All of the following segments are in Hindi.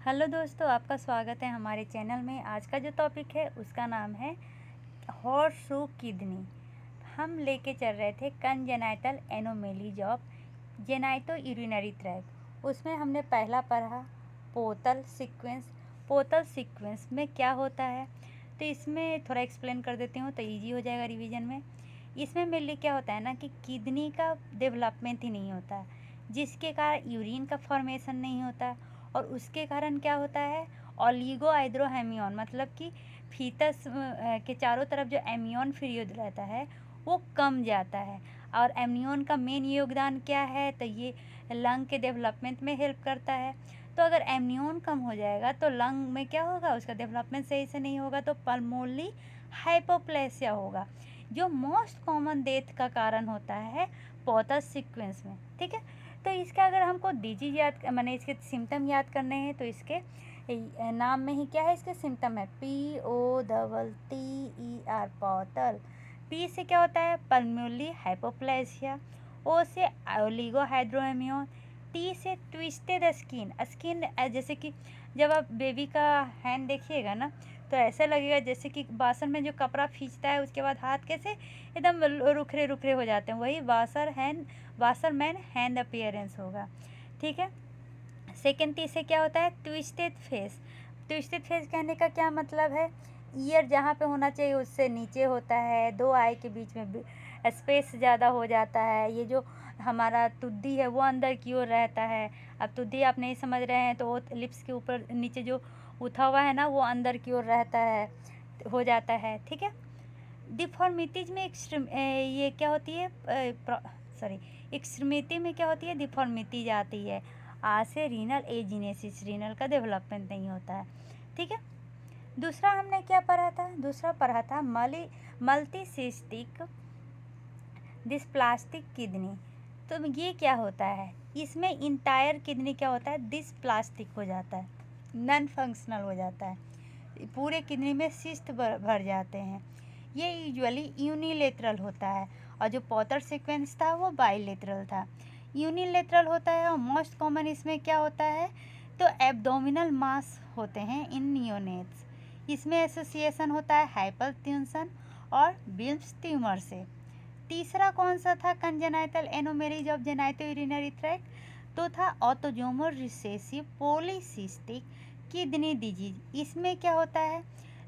हेलो दोस्तों, आपका स्वागत है हमारे चैनल में। आज का जो टॉपिक है उसका नाम है हॉर्सशू किडनी। हम लेके चल रहे थे congenital anomalies of genito urinary tract. उसमें हमने पहला पढ़ा पोर्टल सीक्वेंस। पोर्टल सीक्वेंस में क्या होता है, तो इसमें थोड़ा एक्सप्लेन कर देती हूँ तो ईजी हो जाएगा रिवीजन में। इसमें मेनली क्या होता है ना कि किडनी का डेवलपमेंट ही नहीं होता, जिसके कारण यूरिन का फॉर्मेशन नहीं होता, और उसके कारण क्या होता है ओलिगो हाइड्रोहेमियोन, मतलब कि फीटस के चारों तरफ जो एमियोन फ्लूइड रहता है वो कम जाता है। और एमियोन का मेन योगदान क्या है, तो ये लंग के डेवलपमेंट में हेल्प करता है। तो अगर एमियोन कम हो जाएगा तो लंग में क्या होगा, उसका डेवलपमेंट सही से नहीं होगा, तो पल्मोनरी हाइपोप्लेसिया होगा, जो मोस्ट कॉमन डेथ का कारण होता है पोर्टल सीक्वेंस में। ठीक है, तो इसका अगर हमको डिजीज याद माने इसके सिम्टम याद करने हैं तो इसके नाम में ही क्या है, इसके सिम्टम है POTTER पोर्टल। पी से क्या होता है पल्मोनरी हाइपोप्लेसिया, ओ से ओलिगोहाइड्रोहेमियोन, टी से ट्विस्टेड स्किन। स्किन जैसे कि जब आप बेबी का हैंड देखिएगा ना तो ऐसा लगेगा जैसे कि बासन में जो कपड़ा खींचता है उसके बाद हाथ कैसे एकदम रुखरे रुखरे हो जाते हैं, वही वाशरमैन हैंड अपीयरेंस होगा। ठीक है, सेकेंड टी से क्या होता है ट्विस्टेड फेस। ट्विस्टेड फेस कहने का क्या मतलब है, ईयर जहाँ पे होना चाहिए उससे नीचे होता है, दो आई के बीच में स्पेस ज़्यादा हो जाता है, ये जो हमारा तुद्दी है वो अंदर की ओर रहता है। अब तुद्दी आप नहीं समझ रहे हैं तो वो लिप्स के ऊपर नीचे जो उठा हुआ है ना वो अंदर की ओर रहता है, हो जाता है। ठीक है, डिफॉर्मिटीज में ये क्या होती है, एक्सट्रीमिटी में क्या होती है डिफॉर्मिटीज आती है। आ से रीनल एजिनेसिस, रीनल का डेवलपमेंट नहीं होता है। ठीक है, दूसरा हमने क्या पढ़ा था, दूसरा पढ़ा था मल्टीसिस्टिक डिस्प्लास्टिक किडनी। तो ये क्या होता है, इसमें इंटायर किडनी क्या होता है डिस्प्लास्टिक हो जाता है, नॉन फंक्शनल हो जाता है, पूरे किडनी में सिस्ट भर जाते हैं। ये यूजुअली यूनिलेटरल होता है, और जो पोर्टल सीक्वेंस था वो बाइलेटरल था। यूनिलेटरल होता है और मोस्ट कॉमन इसमें क्या होता है, तो एब्डोमिनल मास होते हैं इन नियोनेट्स। इसमें एसोसिएशन होता है हाइपरटेंशन और बिल्स ट्यूमर से। तीसरा कौन सा था congenital anomalies of genito urinary tract, तो था autosomal recessive polycystic kidney disease. इसमें क्या होता है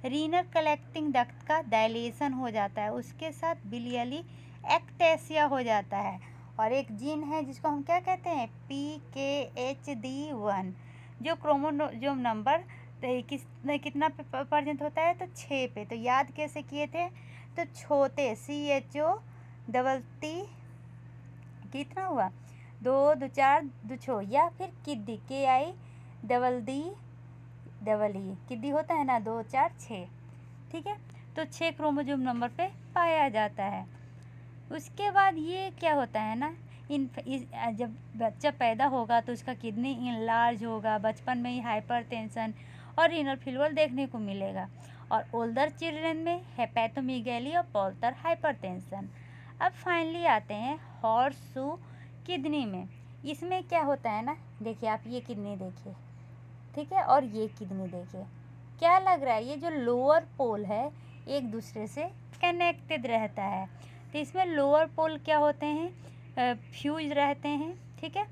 रीनल कलेक्टिंग डक्ट का डायलेशन हो जाता है, उसके साथ बिलियरी एक्टेसिया हो जाता है, और एक जीन है जिसको हम क्या कहते हैं PKHD1, जो क्रोमोसोम नंबर कितना पे परसेंट होता है, तो 6 पे। तो याद कैसे किए थे, तो छोटे CHO कितना हुआ 2 2 4 2 छो, या फिर किड्डी KIDDE किड्डी होता है ना 2 4 6। ठीक है, तो 6 क्रोमोसोम नंबर पे पाया जाता है। उसके बाद ये क्या होता है ना जब बच्चा पैदा होगा तो उसका किडनी इनलार्ज होगा, बचपन में ही हाइपरटेंशन और रीनल फेलियर देखने को मिलेगा, और ओल्डर चिल्ड्रन में हेपेटोमीगैली और पोर्टल हाइपरटेंशन। अब फाइनली आते हैं हॉर्सशू किडनी में। इसमें क्या होता है ना, देखिए आप ये किडनी देखिए, ठीक है, और ये किडनी देखिए, क्या लग रहा है ये जो लोअर पोल है एक दूसरे से कनेक्टेड रहता है। तो इसमें लोअर पोल क्या होते हैं फ्यूज रहते हैं। ठीक है,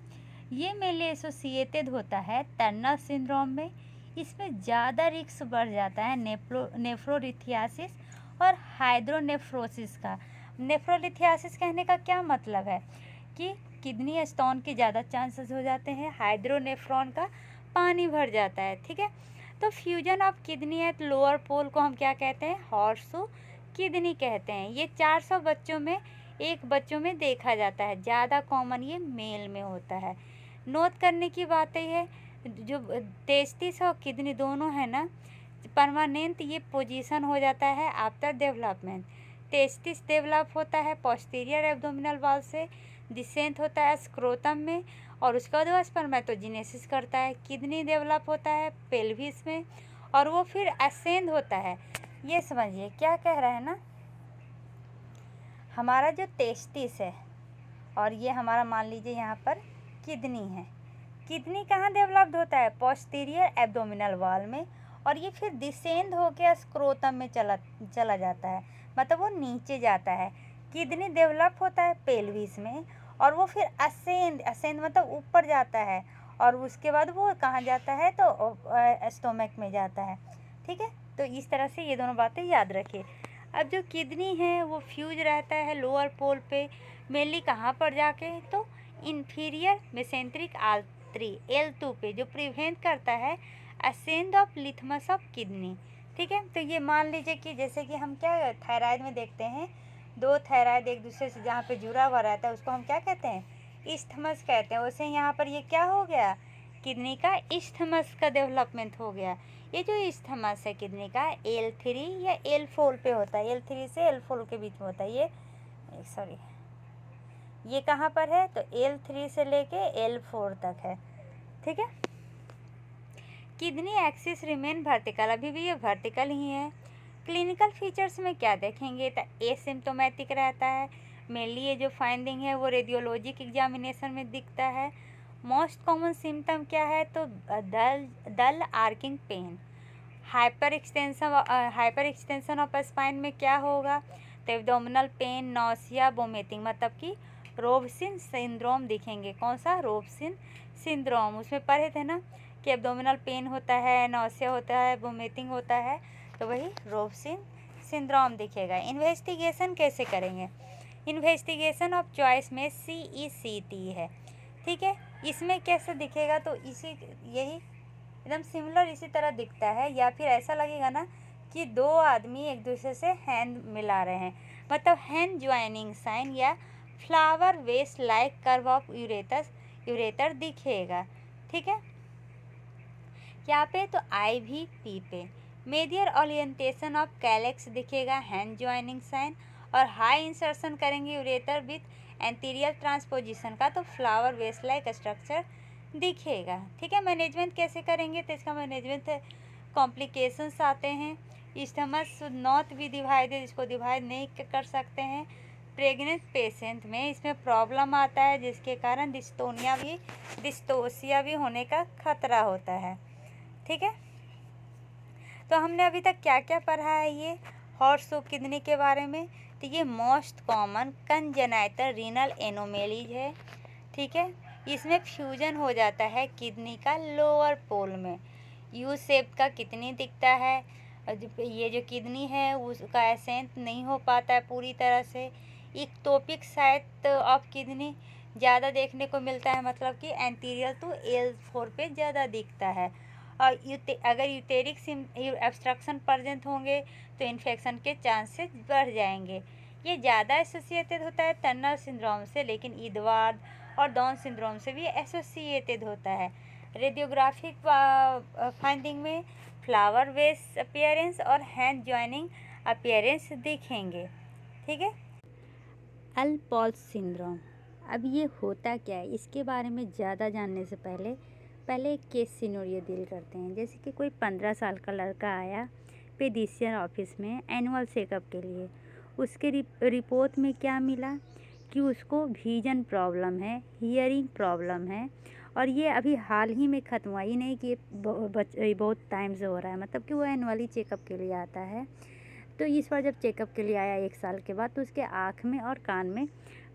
ये मेनली एसोसिएटेड होता है टर्नर सिंड्रोम में। इसमें ज़्यादा रिस्क बढ़ जाता है नेफ्रोलिथियासिस और हाइड्रोनेफ्रोसिस का। नेफ्रोलिथियासिस कहने का क्या मतलब है कि किडनी स्टोन के ज़्यादा चांसेस हो जाते हैं, हाइड्रोनेफ्रॉन का पानी भर जाता है। ठीक है, तो fusion of kidney at lower pole को हम क्या कहते हैं हॉर्सशू किडनी कहते हैं। ये 400 बच्चों में एक बच्चों में देखा जाता है, ज़्यादा कॉमन ये मेल में होता है। नोट करने की बात ये है, जो टेस्टिस और किडनी दोनों है ना परमानेंट ये पोजीशन हो जाता है आफ्टर डेवलपमेंट। टेस्टिस डेवलप होता है पोस्टीरियर एब्डोमिनल वॉल से, डिसेंट होता है स्क्रोटम में, और उसके बाद वो स्पर्मेटोजेनेसिस करता है। किडनी डेवलप होता है पेल्विस में, और वो फिर असेंड होता है। ये समझिए क्या कह रहा है ना, हमारा जो टेस्टिस है और ये हमारा मान लीजिए यहाँ पर किडनी है, किडनी कहाँ डेवलप्ड होता है? पोस्टीरियर एब्डोमिनल वॉल में, और ये फिर डिसेंड होकर स्क्रोटम में चला जाता है, मतलब वो नीचे जाता है। किडनी डेवलप होता है पेल्विस में, और वो फिर असेंड मतलब ऊपर जाता है, और उसके बाद वो कहाँ जाता है? तो स्टोमक में जाता है। ठीक है, तो इस तरह से ये दोनों बातें याद रखिए। अब जो किडनी है वो फ्यूज रहता है लोअर पोल पे, मेनली कहाँ पर जाके? तो इंफीरियर मेसेंट्रिक आर्टरी L2 पे, जो प्रिवेंट करता है ascend of litmus of kidney. ठीक है, तो ये मान लीजिए कि जैसे कि हम क्या थायराइड में देखते हैं, दो थायराइड एक दूसरे से जहाँ पे जुड़ा हुआ रहता है उसको हम क्या कहते हैं? इस्थमस कहते हैं। वैसे यहाँ पर ये क्या हो गया? किडनी का इस्थमस का डेवलपमेंट हो गया। ये जो इस्थमस है किडनी का L3 या L4 पे होता है, L3 से L4 के बीच में होता है। ये कहाँ पर है? तो L3 से लेके L4 तक है। ठीक है, किडनी एक्सिस रिमेन वर्टिकल, अभी भी ये वर्टिकल ही है। क्लिनिकल फीचर्स में क्या देखेंगे? तो एसिम्टोमेटिक रहता है, मेनली ये जो फाइंडिंग है वो रेडियोलॉजिक एग्जामिनेशन में दिखता है। मोस्ट कॉमन सिम्टम क्या है? तो dull aching pain. Hyper extension of spine में क्या होगा? तो एब्डोमिनल पेन, नौसिया, वोमिटिंग, मतलब कि रोबसिन सिंड्रोम दिखेंगे। कौन सा? रोबसिन सिंड्रोम। उसमें पढ़े थे ना कि एब्डोमिनल पेन होता है, नौसिया होता है, वोमिटिंग होता है, तो वही रोबसिन सिंड्रोम दिखेगा। इन्वेस्टिगेशन कैसे करेंगे? इन्वेस्टिगेशन ऑफ चॉइस में CECT है। ठीक है, इसमें कैसे दिखेगा? तो यही एकदम सिमिलर इसी तरह दिखता है, या फिर ऐसा लगेगा ना कि दो आदमी एक दूसरे से हैंड मिला रहे हैं, मतलब हैंड ज्वाइनिंग साइन या flower vase like curve of ureter दिखेगा। ठीक है, यहाँ पे तो IVP पे मेडियर ओरिएंटेशन ऑफ कैलेक्स दिखेगा, हैंड ज्वाइनिंग साइन, और हाई इंसर्शन करेंगे यूरेटर विथ एंटीरियर ट्रांसपोजिशन का, तो फ्लावर वेस्ट लाइक स्ट्रक्चर दिखेगा। ठीक है, मैनेजमेंट कैसे करेंगे? तो इसका मैनेजमेंट कॉम्प्लिकेशंस आते हैं। Stomach should not be divided, इसको डिवाइड नहीं कर सकते हैं। प्रेग्नेंट पेशेंट में इसमें प्रॉब्लम आता है, जिसके कारण डिस्टोसिया भी होने का खतरा होता है। ठीक है, तो हमने अभी तक क्या क्या पढ़ा है? ये हॉर्स ऑफ किडनी के बारे में, तो ये मोस्ट कॉमन कंजेनाइटल रीनल एनोमेलीज है। ठीक है, इसमें फ्यूजन हो जाता है किडनी का लोअर पोल में। यू शेप का किडनी दिखता है, और ये जो किडनी है उसका एसेंट नहीं हो पाता है पूरी तरह से। इक्टोपिक साइट ऑफ किडनी ज़्यादा देखने को मिलता है, मतलब कि एंटीरियर टू L4 पे ज़्यादा दिखता है। और अगर यूटेरिक ऑब्स्ट्रक्शन प्रेजेंट होंगे तो इन्फेक्शन के चांसेस बढ़ जाएंगे। ये ज़्यादा एसोसिएटेड होता है टर्नर सिंड्रोम से, लेकिन इदवार्ड और डाउन सिंड्रोम से भी एसोसिएटेड होता है। रेडियोग्राफिक फाइंडिंग में फ्लावर वेस अपीयरेंस और हैंड ज्वाइनिंग अपीयरेंस दिखेंगे। ठीक है, अल्पोल्स सिंड्रोम, अब ये होता क्या है? इसके बारे में ज़्यादा जानने से पहले एक केस सिनेरियो डील करते हैं। जैसे कि कोई 15 साल का लड़का आया पेडिशियन ऑफिस में एनुअल चेकअप के लिए। उसके रिपोर्ट में क्या मिला कि उसको विजन प्रॉब्लम है, हियरिंग प्रॉब्लम है, और ये अभी हाल ही में ख़त्म हुआ, ही नहीं कि ये बहुत टाइम से हो रहा है, मतलब कि वो एनुअली चेकअप के लिए आता है। तो इस बार जब चेकअप के लिए आया 1 साल के बाद, तो उसके आँख में और कान में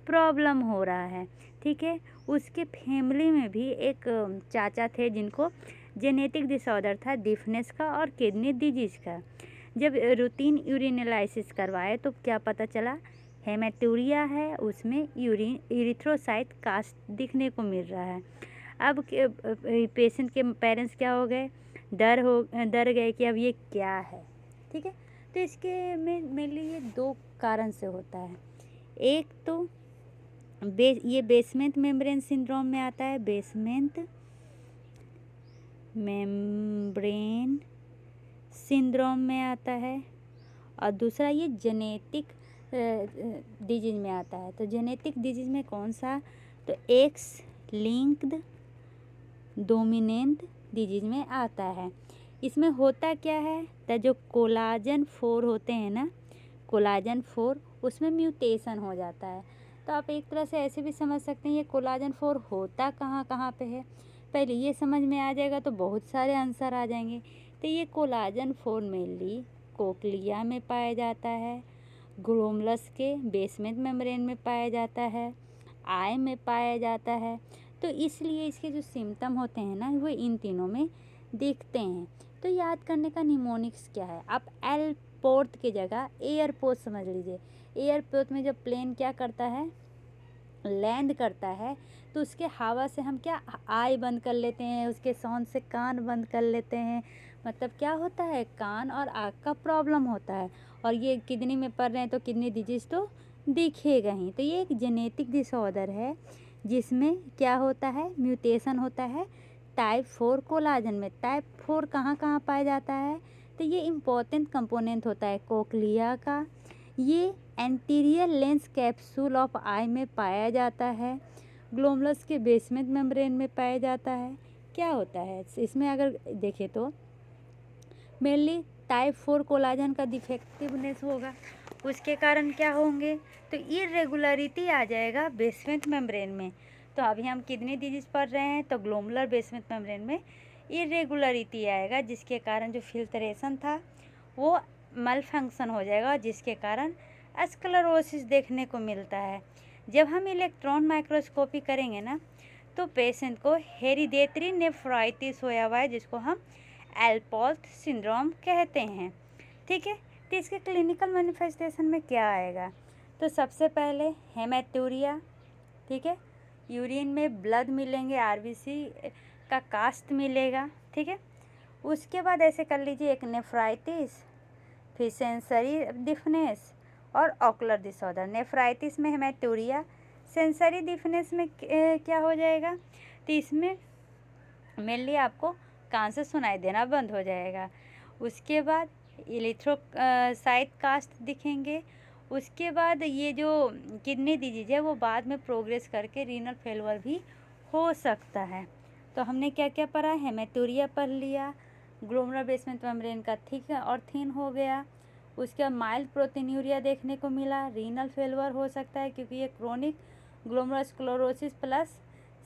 प्रॉब्लम हो रहा है। ठीक है, उसके फैमिली में भी एक चाचा थे जिनको जेनेटिक डिसऑर्डर था डिफनेस का और किडनी डिजीज़ का। जब रूटीन यूरिन एनालिसिस करवाए तो क्या पता चला? हेमेटूरिया है, उसमें यूरिथ्रोसाइट कास्ट दिखने को मिल रहा है। अब पेशेंट के पेरेंट्स क्या हो गए? डर गए कि अब ये क्या है। ठीक है, तो इसके में मेनली ये 2 कारण से होता है। एक तो ये बेसमेंट मेम्ब्रेन सिंड्रोम में आता है, बेसमेंट मेम्ब्रेन सिंड्रोम में आता है, और दूसरा ये जेनेटिक डिजीज़ में आता है। तो जेनेटिक डिजीज़ में कौन सा? तो एक्स लिंक्ड डोमिनेंट डिजीज़ में आता है। इसमें होता क्या है? तो जो कोलाजन 4 होते हैं ना, कोलाजन 4, उसमें म्यूटेशन हो जाता है। तो आप एक तरह से ऐसे भी समझ सकते हैं ये कोलाजन 4 होता कहाँ पे है? पहले ये समझ में आ जाएगा तो बहुत सारे आंसर आ जाएंगे। तो ये कोलाजन 4 मेनली कोक्लिया में पाया जाता है, ग्लोमरस के बेसमेंट मेम्ब्रेन में पाया जाता है, आई में पाया जाता है। तो इसलिए इसके जो सिम्टम होते हैं ना वो इन तीनों में दिखते हैं। तो याद करने का निमोनिक्स क्या है, आप एयरपोर्ट की जगह एयरपोर्ट समझ लीजिए। एयरपोर्ट में जब प्लेन क्या करता है, लैंड करता है, तो उसके हवा से हम क्या आई बंद कर लेते हैं, उसके साउंड से कान बंद कर लेते हैं। मतलब क्या होता है, कान और आँख का प्रॉब्लम होता है। और ये किडनी में पड़ रहे हैं तो किडनी डिजीज़ तो दिखेगा ही। तो ये एक जेनेटिक डिसऑर्डर है जिसमें क्या होता है, म्यूटेशन होता है टाइप 4 कोलाजन में। टाइप 4 कहाँ कहाँ पाया जाता है, तो ये इम्पोर्टेंट कंपोनेंट होता है कोक्लिया का। ये एंटीरियर लेंस कैप्सूल ऑफ आई में पाया जाता है, ग्लोमरस के बेसमेंट मेम्ब्रेन में पाया जाता है। क्या होता है इसमें अगर देखें तो मेनली टाइप 4 कोलाजन का डिफेक्टिवनेस होगा, उसके कारण क्या होंगे, तो इरेगुलरिटी आ जाएगा बेसमेंट मेम्ब्रेन में। तो अभी हम किडनी डिजीज पढ़ रहे हैं तो ग्लोमुलर बेसमेंट मेम्ब्रेन में इरेगुलरिटी आएगा, जिसके कारण जो फिल्ट्रेशन था वो मल फंक्शन हो जाएगा, जिसके कारण स्क्लेरोसिस देखने को मिलता है। जब हम इलेक्ट्रॉन माइक्रोस्कोपी करेंगे ना तो पेशेंट को हेरिडेटरी नेफ्राइटिस होया हुआ है, जिसको हम एल्पोर्ट सिंड्रोम कहते हैं। ठीक है, तो इसके क्लिनिकल मैनिफेस्टेशन में क्या आएगा, तो सबसे पहले हेमेटूरिया, ठीक है, यूरिन में ब्लड मिलेंगे, आरबीसी का कास्ट मिलेगा। ठीक है, उसके बाद ऐसे कर लीजिए एक नेफ्राइटिस, फिर सेंसरी डिफनेस और ऑकुलर डिसऑर्डर। नेफ्राइटिस में हेमेटूरिया, सेंसरी डिफनेस में क्या हो जाएगा, तो इसमें मेनली आपको कान से सुनाई देना बंद हो जाएगा। उसके बाद इलेक्ट्रोसाइट कास्ट दिखेंगे। उसके बाद ये जो किडनी डिजीज है वो बाद में प्रोग्रेस करके रीनल फेलवर भी हो सकता है। तो हमने क्या क्या पढ़ा, हेमेटूरिया पढ़ लिया, ग्लोमरुलर बेसमेंट मेम्ब्रेन का थिक और थिन हो गया। उसके बाद माइल्ड प्रोटीन्यूरिया देखने को मिला, रीनल फेलवर हो सकता है क्योंकि ये chronic glomerular sclerosis plus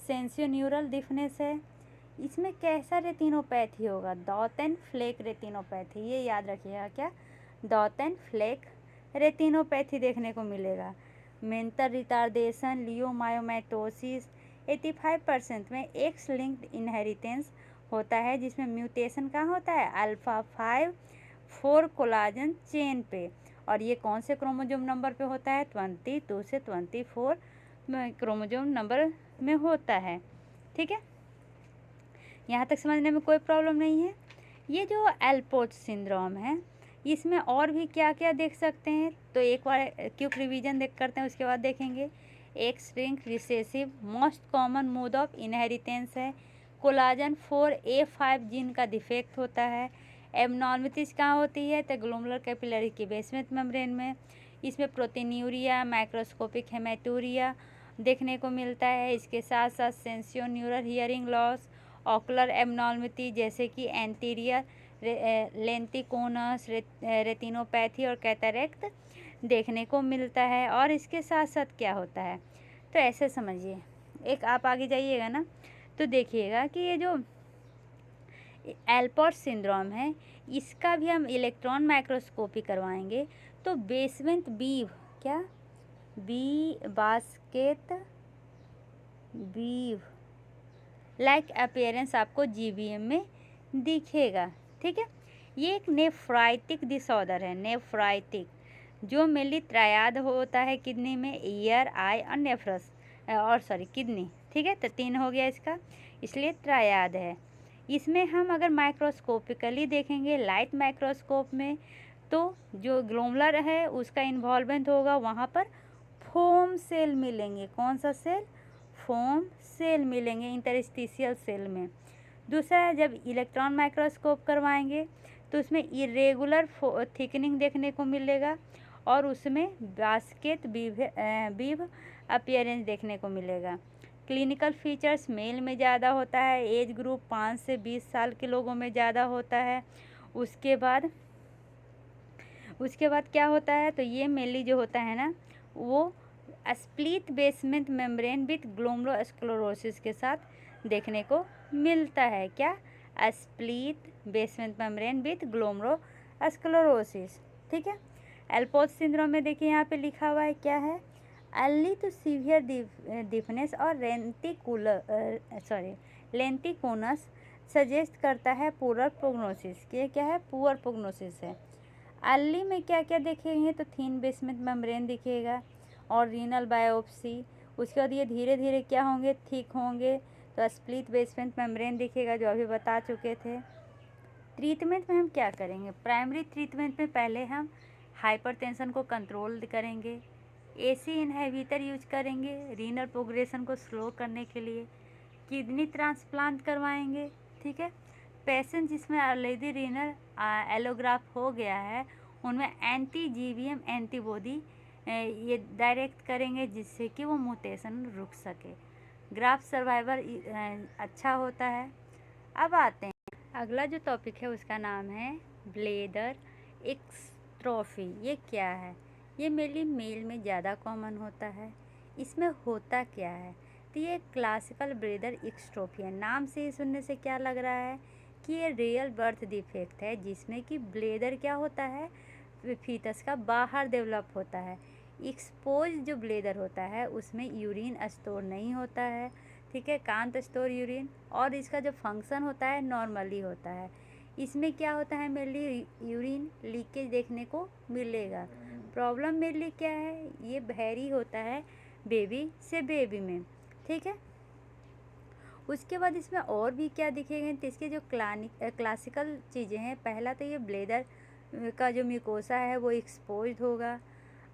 सेंसियोन्यूरल deafness है। इसमें कैसा रेटिनोपैथी होगा, डॉट एंड फ्लेक रेटिनोपैथी, ये याद रखिएगा क्या, डॉट एंड फ्लेक रेटिनोपैथी देखने को मिलेगा। मेंटल रिटार्डेशन, लियोमायोमैटोसिस, 85% में एक्स लिंक्ड इनहेरिटेंस होता है, जिसमें म्यूटेशन कहाँ होता है, अल्फा 5 4 कोलाजन चेन पे। और ये कौन से क्रोमोजोम नंबर पे होता है, 22 से 24 क्रोमोजोम नंबर में होता है। ठीक है, यहाँ तक समझने में कोई प्रॉब्लम नहीं है। ये जो एल्पोर्ट सिंड्रोम है इसमें और भी क्या क्या देख सकते हैं, तो एक बार क्विक रिवीजन देख करते हैं, उसके बाद देखेंगे। X linked recessive most common mode of inheritance है, कोलाजन 4A5 जीन का डिफेक्ट होता है। एबनॉर्मलिटीज कहाँ होती है, तो ग्लोमुलर कैपिलरी के बेसमेंट मेम्ब्रेन में। इसमें प्रोटीन्यूरिया, माइक्रोस्कोपिक हेमेटूरिया देखने को मिलता है। इसके साथ साथ सेंसियोन्यूरल हियरिंग लॉस, ऑकुलर एबनॉर्मलिटी जैसे कि एंटीरियर लेंटिकोनस, रेटिनोपैथी और कैटरेक्ट देखने को मिलता है। और इसके साथ साथ क्या होता है, तो ऐसे समझिए, एक आप आगे जाइएगा ना तो देखिएगा कि ये जो एल्पोर्ट सिंड्रोम है इसका भी हम इलेक्ट्रॉन माइक्रोस्कोपी करवाएंगे तो बेसमेंट बीव, क्या बी बास्केट बीव लाइक अपीयरेंस आपको जीबीएम में दिखेगा। ठीक है, ये एक नेफ्राइटिक डिसऑर्डर है, नेफ्राइटिक, जो मेनली ट्रायड होता है किडनी में, ईयर, आई और नेफ्रस और किडनी। ठीक है, तो 3 हो गया इसका, इसलिए ट्रायड है। इसमें हम अगर माइक्रोस्कोपिकली देखेंगे लाइट माइक्रोस्कोप में तो जो ग्लोमुलर है उसका इन्वॉल्वमेंट होगा, वहाँ पर फोम सेल मिलेंगे। कौन सा सेल, फोम सेल मिलेंगे इंटरस्टिशियल सेल में। दूसरा, जब इलेक्ट्रॉन माइक्रोस्कोप करवाएंगे तो उसमें इरेगुलर थिकनिंग देखने को मिलेगा और उसमें बास्केट बीव अपीयरेंस देखने को मिलेगा। क्लिनिकल फीचर्स मेल में ज़्यादा होता है, एज ग्रुप 5 से 20 साल के लोगों में ज़्यादा होता है। उसके बाद क्या होता है, तो ये मेनली जो होता है ना वो split basement membrane with glomerular sclerosis के साथ देखने को मिलता है। क्या? Split basement membrane with glomerulosclerosis. ठीक है। एल्पोज सिंड्रोम में देखिए यहाँ पे लिखा हुआ है क्या है, अर्ली टू सीवियर डिफनेस और लेंटिकोनस सजेस्ट करता है पुअर प्रोग्नोसिस। ये क्या है? पुअर प्रोग्नोसिस है। अर्ली में क्या क्या देखेंगे तो थिन बेसमेंट मेम्ब्रेन दिखेगा और रीनल बायोप्सी। उसके बाद ये धीरे धीरे क्या होंगे? थिक होंगे, तो स्प्लिट बेसमेंट मेम्ब्रेन दिखेगा जो अभी बता चुके थे। ट्रीटमेंट में हम क्या करेंगे? प्राइमरी ट्रीटमेंट में पहले हम हाइपरटेंशन को कंट्रोल करेंगे, एसी इनहिबिटर यूज करेंगे रीनल प्रोग्रेशन को स्लो करने के लिए, किडनी ट्रांसप्लांट करवाएंगे। ठीक है। पेशेंट जिसमें ऑलरेडी रीनल एलोग्राफ हो गया है उनमें एंटी जीवीएम एंटीबॉडी ये डायरेक्ट करेंगे जिससे कि वो म्यूटेशन रुक सके, ग्राफ्ट सर्वाइवल अच्छा होता है। अब आते हैं अगला जो टॉपिक है उसका नाम है ब्लेडर एक्स्ट्रोफी। ये क्या है? ये मेनली मेल में ज़्यादा कॉमन होता है। इसमें होता क्या है? तो ये क्लासिकल ब्लेडर एक्स्ट्रोफी है। नाम से ही सुनने से क्या लग रहा है कि ये रियल बर्थ डिफेक्ट है जिसमें कि ब्लेडर क्या होता है? फीटस का बाहर डेवलप होता है। एक्सपोज जो ब्लेडर होता है उसमें यूरिन स्टोर नहीं होता है। ठीक है, कांट स्टोर यूरिन, और इसका जो फंक्शन होता है नॉर्मली होता है। इसमें क्या होता है? मेनली यूरिन लीकेज देखने को मिलेगा। प्रॉब्लम मेनली क्या है? ये वेरी होता है बेबी से बेबी में। ठीक है। उसके बाद इसमें और भी क्या दिखेंगे तो इसके जो क्लासिकल चीज़ें हैं, पहला तो ये ब्लेडर का जो म्यूकोसा है वो एक्सपोज्ड होगा,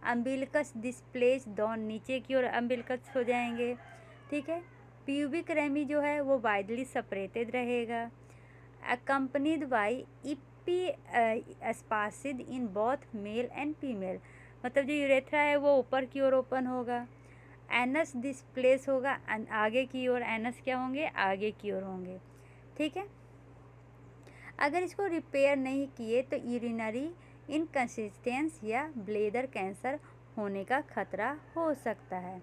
अम्बिलिकस डिस्प्लेस डाउन, नीचे की ओर अम्बिलिकस हो जाएंगे। ठीक है। प्यूबिक रेमी जो है वो वाइडली सेपरेटेड रहेगा, accompanied by epispadias in both male and female, मतलब जो यूरेथ्रा है वो ऊपर की ओर ओपन होगा, एनस डिस्प्लेस होगा आगे की ओर, एनस क्या होंगे? आगे की ओर होंगे। ठीक है। अगर इसको रिपेयर नहीं किए तो यूरिनरी इनकंसिस्टेंस या ब्लेडर कैंसर होने का खतरा हो सकता है।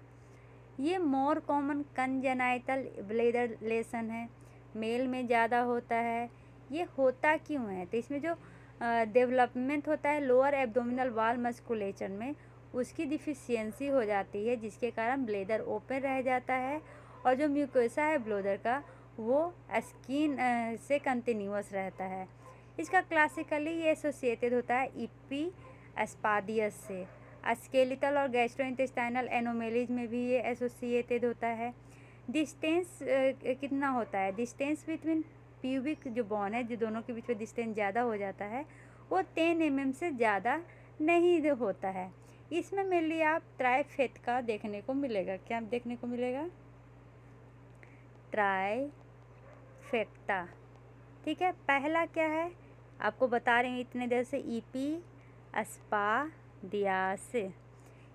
ये more common congenital bladder lesson है, मेल में ज़्यादा होता है। ये होता क्यों है? तो इसमें जो डेवलपमेंट होता है लोअर एब्डोमिनल वॉल मस्कुलेचर में, उसकी डिफिशियंसी हो जाती है जिसके कारण ब्लेडर ओपन रह जाता है और जो म्यूकोसा है ब्लेडर का वो स्किन से कंटिन्यूअस रहता है। इसका क्लासिकली ये एसोसिएटेड होता है ईपी एस्पाडियस से। स्केलेटल और गैस्ट्रोइंटेस्टाइनल एनोमेलीज में भी ये एसोसिएटेड होता है। डिस्टेंस कितना होता है? डिस्टेंस बिटवीन प्यूबिक जो बोन है, जो दोनों के बीच में डिस्टेंस ज़्यादा हो जाता है, वो 10 mm से ज़्यादा नहीं होता है। इसमें मेनली आप ट्राइफेक्टा देखने को मिलेगा। क्या देखने को मिलेगा? ट्राइफेक्टा। ठीक है। पहला क्या है आपको बता रहे हैं इतने देर से, ईपी एस्पाडियास।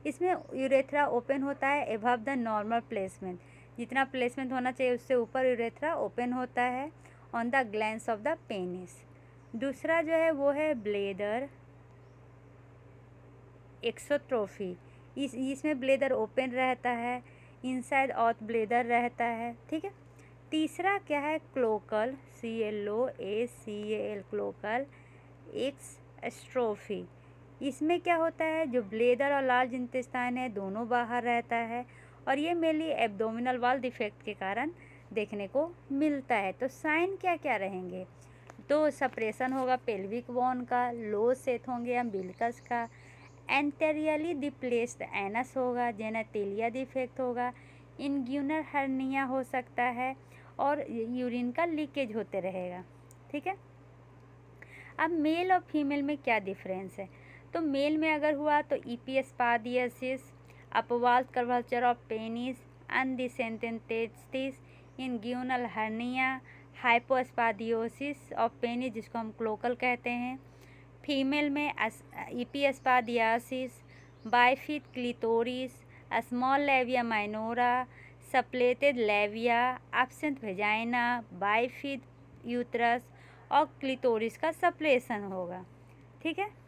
इसमें यूरेथ्रा ओपन होता है एबव द नॉर्मल प्लेसमेंट, जितना प्लेसमेंट होना चाहिए उससे ऊपर यूरेथ्रा ओपन होता है on the glands of the penis. दूसरा जो है वो है ब्लेडर एक्सोट्रोफी। इसमें ब्लेडर ओपन रहता है, इनसाइड आउट ब्लेडर रहता है। ठीक है। तीसरा क्या है? Cloacal, CLOACAL, cloacal exstrophy. इसमें क्या होता है? जो ब्लेडर और लार्ज इंटेस्टाइन है दोनों बाहर रहता है और ये मेनली एब्डोमिनल वॉल डिफेक्ट के कारण देखने को मिलता है। तो साइन क्या क्या रहेंगे? तो सप्रेशन होगा पेल्विक बोन का, लो सेट होंगे अम्बिलिकस का, एंटेरियरली डिप्लेस्ड एनस होगा, जेनेटेलिया डिफेक्ट होगा, इंग्यूनर हर्निया हो सकता है और यूरिन का लीकेज होते रहेगा। ठीक है। अब मेल और फीमेल में क्या डिफरेंस है? तो मेल में अगर हुआ तो epispadias, upward curvature of penis, undescended testis, inguinal hernia, hypospadias of penis जिसको हम क्लोकल कहते हैं। फीमेल में epispadias, bifid clitoris, small labia minora, separated labia, absent vagina, bifid uterus और क्लिटोरिस का सप्लेशन होगा। ठीक है।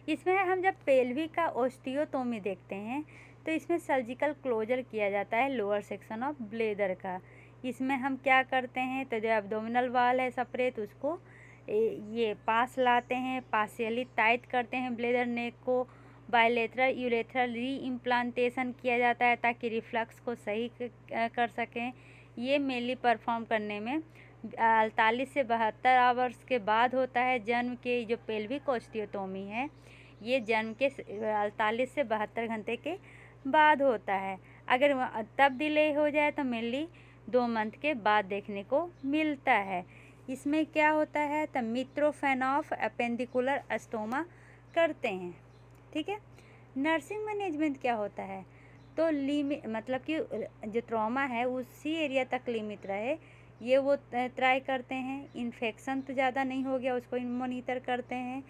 इसमें हम जब पेल्विक का ओस्टियोटोमी देखते हैं तो इसमें सर्जिकल क्लोजर किया जाता है लोअर सेक्शन ऑफ ब्लेडर का। इसमें हम क्या करते हैं, तो जो एब्डोमिनल वाल है सेपरेट, उसको ये पास लाते हैं, पार्शियली टाइट करते हैं ब्लेडर नेक को, बायलेटरल यूरेथ्रल री इम्प्लांटेशन किया जाता है ताकि रिफ्लक्स को सही कर सकें। ये मेनली परफॉर्म करने में 48 से 72 आवर्स के बाद होता है। जन्म के जो पेल्विक ओस्टियोटोमी है, ये जन्म के 48 से 72 घंटे के बाद होता है। अगर तब डिले हो जाए तो मेनली 2 मंथ के बाद देखने को मिलता है। इसमें क्या होता है, तो मित्रोफेन ऑफ अपेंडिकुलर स्टोमा करते हैं। ठीक है। नर्सिंग मैनेजमेंट क्या होता है, तो लिमिट मतलब कि जो ट्रॉमा है उसी एरिया तक लिमिट रहे, ये वो ट्राई करते हैं। इन्फेक्शन तो ज़्यादा नहीं हो गया, उसको मॉनिटर करते हैं।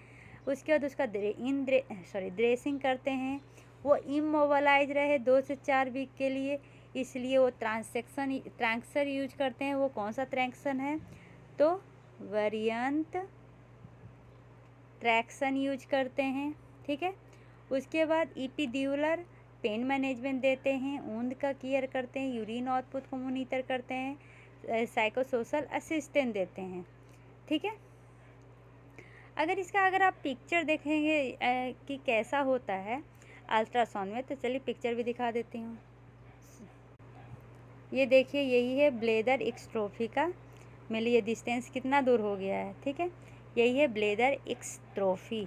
उसके बाद उसका ड्रेसिंग करते हैं। वो इमोबलाइज रहे 2 से 4 वीक के लिए, इसलिए वो ट्रैंक्सर यूज करते हैं। वो कौन सा ट्रैंक्सन है, तो वेरिएंट ट्रैक्शन यूज करते हैं। ठीक है। उसके बाद इपिड्यूलर पेन मैनेजमेंट देते हैं, ऊंद का केयर करते हैं, यूरिन आउटपुट को मॉनिटर करते हैं, साइकोसोशल असिस्टेंट देते हैं। ठीक है। अगर आप पिक्चर देखेंगे कि कैसा होता है अल्ट्रासाउंड में, तो चलिए पिक्चर भी दिखा देती हूँ। ये देखिए, यही है ब्लेडर एक्स्ट्रोफी का, मेरे लिए डिस्टेंस कितना दूर हो गया है। ठीक है, यही है ब्लेडर एक्स्ट्रोफी।